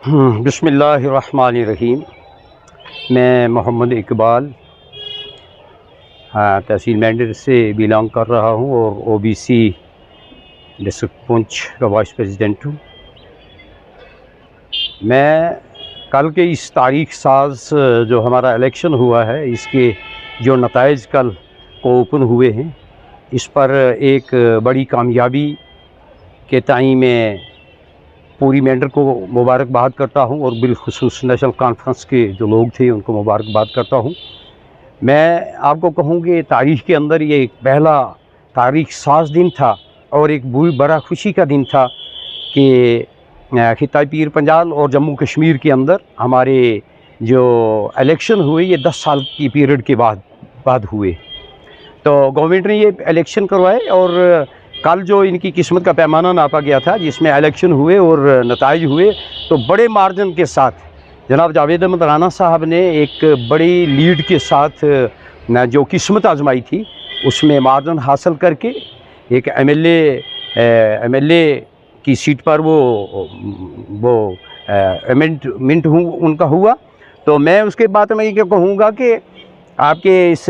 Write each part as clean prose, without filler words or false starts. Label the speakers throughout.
Speaker 1: بسم اللہ الرحمن الرحیم۔ میں محمد اقبال تحصیل مینڈر سے بلانگ کر رہا ہوں اور او بی سی ڈسٹرکٹ پونچھ کا وائس پریزیڈنٹ ہوں۔ میں کل کے اس تاریخ ساز جو ہمارا الیکشن ہوا ہے، اس کے جو نتائج کل کو اوپن ہوئے ہیں، اس پر ایک بڑی کامیابی کے تئیں میں پوری مینڈر کو مبارکباد کرتا ہوں اور بالخصوص نیشنل کانفرنس کے جو لوگ تھے ان کو مبارکباد کرتا ہوں۔ میں آپ کو کہوں کہ تاریخ کے اندر یہ ایک پہلا تاریخ ساز دن تھا اور ایک بڑا خوشی کا دن تھا کہ خطہ پیر پنجال اور جموں کشمیر کے اندر ہمارے جو الیکشن ہوئے یہ 10 سال کی پیریڈ کے بعد ہوئے۔ تو گورنمنٹ نے یہ الیکشن کروائے اور کل جو ان کی قسمت کا پیمانہ ناپا گیا تھا، جس میں الیکشن ہوئے اور نتائج ہوئے، تو بڑے مارجن کے ساتھ جناب جاوید احمد رانا صاحب نے ایک بڑی لیڈ کے ساتھ جو قسمت آزمائی تھی اس میں مارجن حاصل کر کے ایک ایم ایل اے کی سیٹ پر وہ امینڈمنٹ ان کا ہوا۔ تو میں اس کے بعد میں یہ کہوں گا کہ آپ کے اس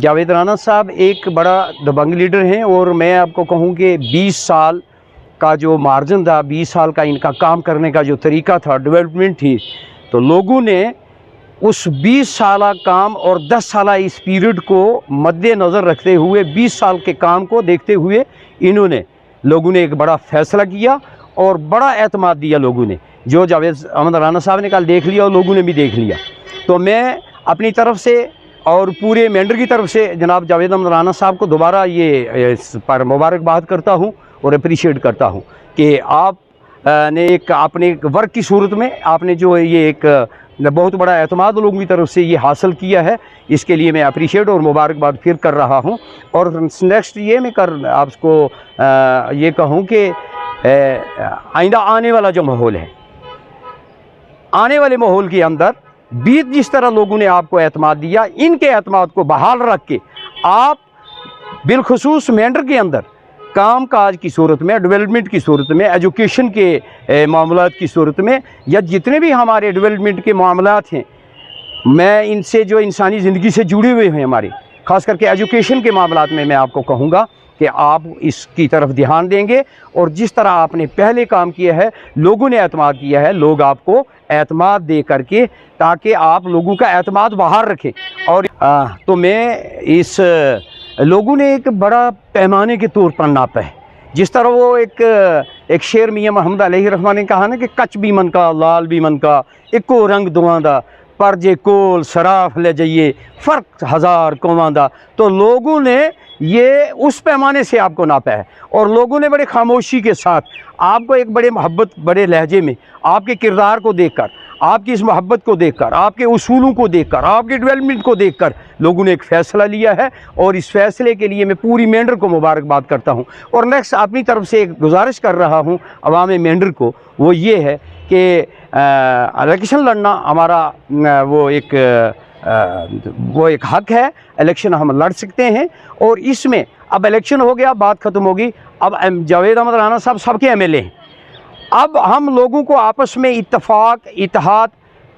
Speaker 1: جاوید رانا صاحب ایک بڑا دبنگ لیڈر ہیں، اور میں آپ کو کہوں کہ 20 سال کا جو مارجن تھا، 20 سال کا ان کا کام کرنے کا جو طریقہ تھا، ڈیولپمنٹ تھی، تو لوگوں نے اس 20 سالہ کام اور 10 سالہ اس پیریڈ کو مد نظر رکھتے ہوئے 20 سال کے کام کو دیکھتے ہوئے لوگوں نے ایک بڑا فیصلہ کیا اور بڑا اعتماد دیا لوگوں نے، جو جاوید احمد رانا صاحب نے کل دیکھ لیا اور لوگوں نے بھی دیکھ لیا۔ تو میں اپنی طرف سے اور پورے مینڈر کی طرف سے جناب جاوید احمد رانا صاحب کو دوبارہ یہ اس پر مبارکباد کرتا ہوں اور اپریشیٹ کرتا ہوں کہ آپ نے ایک اپنے ورک کی صورت میں آپ نے جو یہ ایک بہت بڑا اعتماد لوگوں کی طرف سے یہ حاصل کیا ہے، اس کے لیے میں اپریشیٹ اور مبارکباد پھر کر رہا ہوں۔ اور نیکسٹ یہ میں آپ کو یہ کہوں کہ آئندہ آنے والا جو ماحول ہے، آنے والے ماحول کے اندر جس طرح لوگوں نے آپ کو اعتماد دیا، ان کے اعتماد کو بحال رکھ کے آپ بالخصوص مینڈر کے اندر کام کاج کی صورت میں، ڈیولپمنٹ کی صورت میں، ایجوکیشن کے معاملات کی صورت میں، یا جتنے بھی ہمارے ڈیولپمنٹ کے معاملات ہیں، میں ان سے جو انسانی زندگی سے جڑے ہوئے ہیں ہمارے، خاص کر کے ایجوکیشن کے معاملات میں آپ کو کہوں گا کہ آپ اس کی طرف دھیان دیں گے، اور جس طرح آپ نے پہلے کام کیا ہے، لوگوں نے اعتماد کیا ہے، لوگ آپ کو اعتماد دے کر کے تاکہ آپ لوگوں کا اعتماد باہر رکھیں۔ اور تو میں اس لوگوں نے ایک بڑا پیمانے کے طور پر ناپا ہے، جس طرح وہ ایک شعر میاں محمد علیہ الرحمن نے کہا نا کہ کچ بھی من کا لال بھی من کا ایکو رنگ دواں دا پر جے کول سراف لے جائیے فرق ہزار قوماں دا۔ تو لوگوں نے یہ اس پیمانے سے آپ کو ناپا ہے، اور لوگوں نے بڑے خاموشی کے ساتھ آپ کو ایک بڑے محبت بڑے لہجے میں آپ کے کردار کو دیکھ کر، آپ کی اس محبت کو دیکھ کر، آپ کے اصولوں کو دیکھ کر، آپ کے ڈیولپمنٹ کو دیکھ کر لوگوں نے ایک فیصلہ لیا ہے، اور اس فیصلے کے لیے میں پوری مینڈر کو مبارکباد کرتا ہوں۔ اور نیکسٹ اپنی طرف سے ایک گزارش کر رہا ہوں عوام مینڈر کو، وہ یہ ہے کہ الیکشن لڑنا ہمارا وہ ایک حق ہے، الیکشن ہم لڑ سکتے ہیں، اور اس میں اب الیکشن ہو گیا، بات ختم ہوگی، اب جاوید احمد رانا صاحب سب کے ایم ایل اے ہیں۔ اب ہم لوگوں کو آپس میں اتفاق اتحاد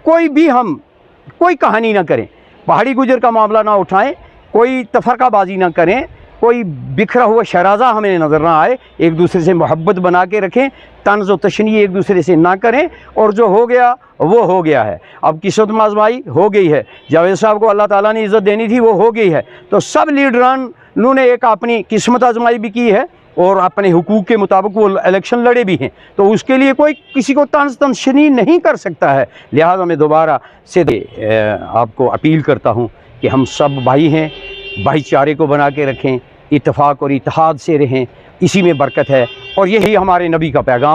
Speaker 1: کوئی کہانی نہ کریں، پہاڑی گجر کا معاملہ نہ اٹھائیں، کوئی تفرقہ بازی نہ کریں، کوئی بکھرا ہوا شرازہ ہمیں نظر نہ آئے، ایک دوسرے سے محبت بنا کے رکھیں، طنز و تشنیع ایک دوسرے سے نہ کریں، اور جو ہو گیا وہ ہو گیا ہے۔ اب قسمت آزمائی ہو گئی ہے، جاوید صاحب کو اللہ تعالیٰ نے عزت دینی تھی، وہ ہو گئی ہے، تو سب لیڈرانوں نے ایک اپنی قسمت آزمائی بھی کی ہے اور اپنے حقوق کے مطابق وہ الیکشن لڑے بھی ہیں، تو اس کے لیے کوئی کسی کو طنز تشنیع نہیں کر سکتا ہے۔ لہٰذا میں دوبارہ سے آپ کو اپیل کرتا ہوں کہ ہم سب بھائی ہیں، بھائی چارے کو بنا کے رکھیں، اتفاق اور اتحاد سے رہیں، اسی میں برکت ہے، اور یہی ہمارے نبی کا پیغام۔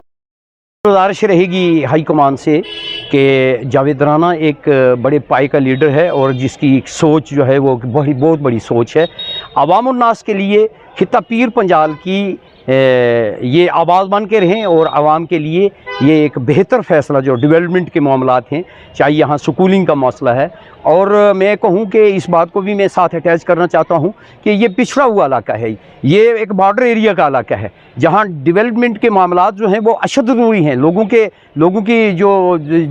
Speaker 1: گزارش رہے گی ہائی کمان سے کہ جاوید رانا ایک بڑے پائے کا لیڈر ہے، اور جس کی ایک سوچ جو ہے وہ بہت بڑی سوچ ہے عوام الناس کے لیے، خطہ پیر پنجال کی یہ آواز بن کے رہیں اور عوام کے لیے یہ ایک بہتر فیصلہ جو ڈیولپمنٹ کے معاملات ہیں، چاہے یہاں سکولنگ کا مسئلہ ہے، اور میں کہوں کہ اس بات کو بھی میں ساتھ اٹیچ کرنا چاہتا ہوں کہ یہ پچھڑا ہوا علاقہ ہے، یہ ایک بارڈر ایریا کا علاقہ ہے جہاں ڈیولپمنٹ کے معاملات جو ہیں وہ اشد ضروری ہیں، لوگوں کی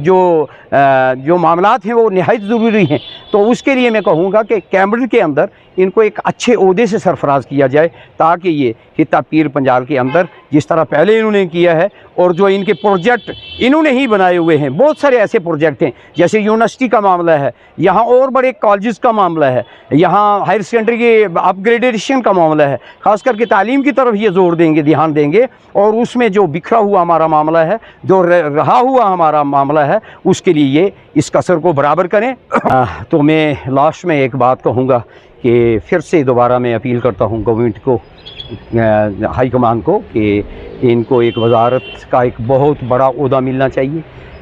Speaker 1: جو معاملات ہیں وہ نہایت ضروری ہیں۔ تو اس کے لیے میں کہوں گا کہ کیمبرج کے اندر ان کو ایک اچھے عہدے سے سرفراز کیا جائے، تاکہ یہ خطہ پیر پنجال کے اندر جس طرح پہلے انہوں نے کیا ہے، اور جو ان کے پروجیکٹ انہوں نے ہی بنائے ہوئے ہیں، بہت سارے ایسے پروجیکٹ ہیں جیسے یونیورسٹی کا معاملہ ہے، یہاں اور بڑے کالجز کا معاملہ ہے، یہاں ہائر سیکنڈری کے اپ گریڈیشن کا معاملہ ہے، خاص کر کے تعلیم کی طرف یہ زور دیں گے، دھیان دیں گے، اور اس میں جو بکھرا ہوا ہمارا معاملہ ہے، جو رہا ہوا ہمارا معاملہ ہے، اس کے لیے یہ اس کسر کو برابر کریں۔ تو میں لاسٹ میں ایک بات کہوں گا کہ پھر سے دوبارہ میں اپیل کرتا ہوں گورنمنٹ کو، ہائی کمان کو، کہ ان کو ایک وزارت کا ایک بہت بڑا عہدہ ملنا چاہیے،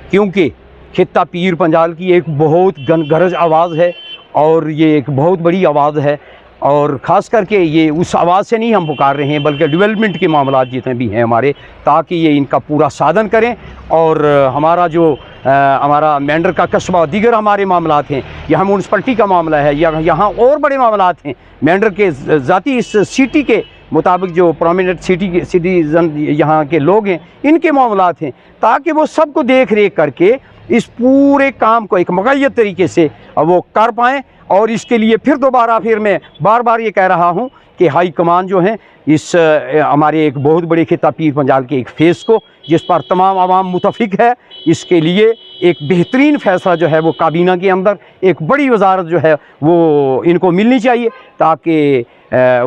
Speaker 1: کیونکہ خطہ پیر پنجال کی ایک بہت گرج آواز ہے، اور یہ ایک بہت بڑی آواز ہے، اور خاص کر کے یہ اس آواز سے نہیں ہم پکار رہے ہیں، بلکہ ڈیولپمنٹ کے معاملات جتنے بھی ہیں ہمارے، تاکہ یہ ان کا پورا سادھن کریں، اور ہمارا مینڈر کا قصبہ، دیگر ہمارے معاملات ہیں، یہاں میونسپلٹی کا معاملہ ہے، یہاں اور بڑے معاملات ہیں، مینڈر کے ذاتی اس سٹی کے مطابق جو پرومیننٹ سٹیزن یہاں کے لوگ ہیں، ان کے معاملات ہیں، تاکہ وہ سب کو دیکھ ریکھ کر کے اس پورے کام کو ایک مقیت طریقے سے وہ کر پائیں۔ اور اس کے لیے پھر میں بار بار یہ کہہ رہا ہوں کہ ہائی کمان جو ہیں اس ہمارے ایک بہت بڑے خطہ پیر پنجال کے ایک فیس کو، جس پر تمام عوام متفق ہے، اس کے لیے ایک بہترین فیصلہ جو ہے وہ کابینہ کے اندر ایک بڑی وزارت جو ہے وہ ان کو ملنی چاہیے، تاکہ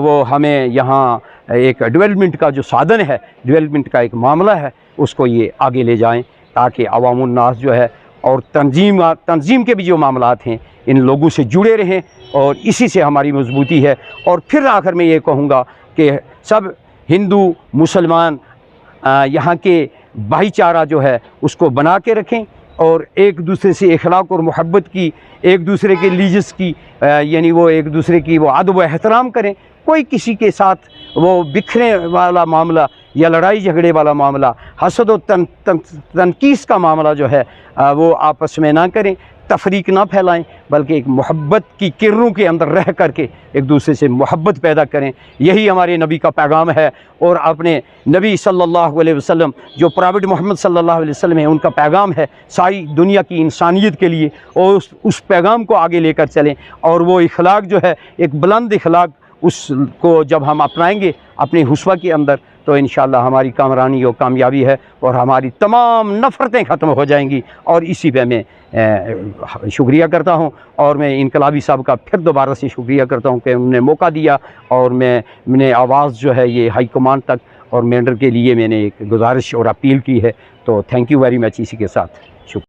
Speaker 1: وہ ہمیں یہاں ایک ڈیولپمنٹ کا جو سادھن ہے، ڈیولپمنٹ کا ایک معاملہ ہے، اس کو یہ آگے لے جائیں، تاکہ عوام الناس جو ہے اور تنظیم کے بھی جو معاملات ہیں ان لوگوں سے جڑے رہیں، اور اسی سے ہماری مضبوطی ہے۔ اور پھر آخر میں یہ کہوں گا کہ سب ہندو مسلمان یہاں کے بھائی چارہ جو ہے اس کو بنا کے رکھیں، اور ایک دوسرے سے اخلاق اور محبت کی، ایک دوسرے کے لیجس کی، یعنی وہ ایک دوسرے کی وہ ادب و احترام کریں، کوئی کسی کے ساتھ وہ بکھرے والا معاملہ یا لڑائی جھگڑے والا معاملہ، حسد و تنقیص کا معاملہ جو ہے وہ آپس میں نہ کریں، تفریق نہ پھیلائیں، بلکہ ایک محبت کی کرنوں کے اندر رہ کر کے ایک دوسرے سے محبت پیدا کریں۔ یہی ہمارے نبی کا پیغام ہے، اور اپنے نبی صلی اللہ علیہ وسلم جو پرافٹ محمد صلی اللہ علیہ وسلم ہیں، ان کا پیغام ہے ساری دنیا کی انسانیت کے لیے، اور اس پیغام کو آگے لے کر چلیں، اور وہ اخلاق جو ہے ایک بلند اخلاق، اس کو جب ہم اپنائیں گے اپنے حسبہ کے اندر، تو انشاءاللہ ہماری کامرانی اور کامیابی ہے، اور ہماری تمام نفرتیں ختم ہو جائیں گی۔ اور اسی پہ میں شکریہ کرتا ہوں، اور میں انقلابی صاحب کا پھر دوبارہ سے شکریہ کرتا ہوں کہ انہوں نے موقع دیا، اور میں نے آواز جو ہے یہ ہائی کمان تک اور مینڈر کے لیے میں نے ایک گزارش اور اپیل کی ہے۔ تو تھینک یو ویری مچ، اسی کے ساتھ شکریہ۔